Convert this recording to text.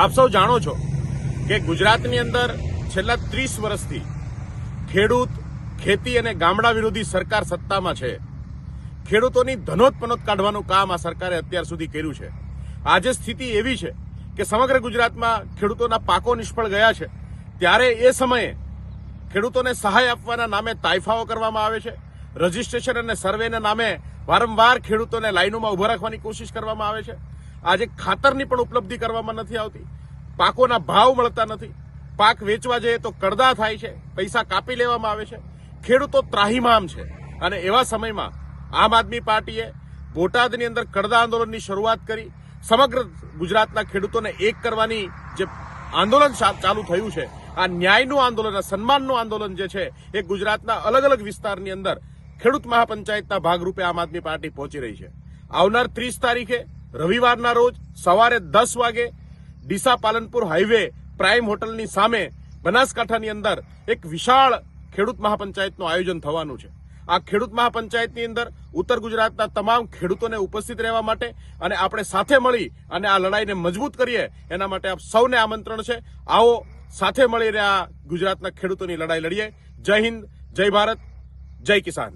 આપ સૌ જાણો છો કે ગુજરાતની અંદર છેલ્લા 30 વર્ષથી ખેડૂત, ખેતી અને ગામડા વિરોધી સરકાર સત્તામાં છે. ખેડૂતોની ધનોતપનોત કાઢવાનું કામ આ સરકારે અત્યાર સુધી કર્યું છે. આજે સ્થિતિ એવી છે કે સમગ્ર ગુજરાતમાં ખેડૂતોના પાકો નિષ્ફળ ગયા છે. ત્યારે એ સમયે ખેડૂતોને સહાય આપવાના નામે તાઇફાઓ કરવામાં આવે છે. રજીસ્ટ્રેશન અને સર્વેના નામે વારંવાર ખેડૂતોને લાઈનોમાં ઉભા રાખવાની કોશિશ કરવામાં આવે છે. આજે ખાતરની પણ ઉપલબ્ધિ કરવામાં નથી આવતી. પાકોના ભાવ મળતા નથી. પાક વેચવા જઈએ તો કડદા થાય છે, પૈસા કાપી લેવામાં આવે છે. ખેડૂતો ત્રાહિમામ છે. અને એવા સમયમાં આમ આદમી પાર્ટીએ બોટાદની અંદર કડદા આંદોલનની શરૂઆત કરી. સમગ્ર ગુજરાતના ખેડૂતોને એક કરવાની જે આંદોલન ચાલુ થયું છે, આ ન્યાયનું આંદોલન, આ સન્માનનું આંદોલન જે છે, એ ગુજરાતના અલગ અલગ વિસ્તારની અંદર ખેડૂત મહાપંચાયતના ભાગરૂપે આમ આદમી પાર્ટી પહોંચી રહી છે. આવનાર 30 તારીખે રવિવારના રોજ સવારે 10 વાગે ડીસા પાલનપુર હાઈવે પ્રાઇમ હોટલની સામે બનાસકાંઠાની અંદર એક વિશાળ ખેડૂત મહાપંચાયતનું આયોજન થવાનું છે. આ ખેડૂત મહાપંચાયતની અંદર ઉત્તર ગુજરાતના તમામ ખેડૂતોને ઉપસ્થિત રહેવા માટે અને આપણે સાથે મળી અને આ લડાઈને મજબૂત કરીએ એના માટે આપ સૌને આમંત્રણ છે. આવો સાથે મળીને આ ગુજરાતના ખેડૂતોની લડાઈ લડીએ. જય હિન્દ, જય ભારત, જય કિસાન.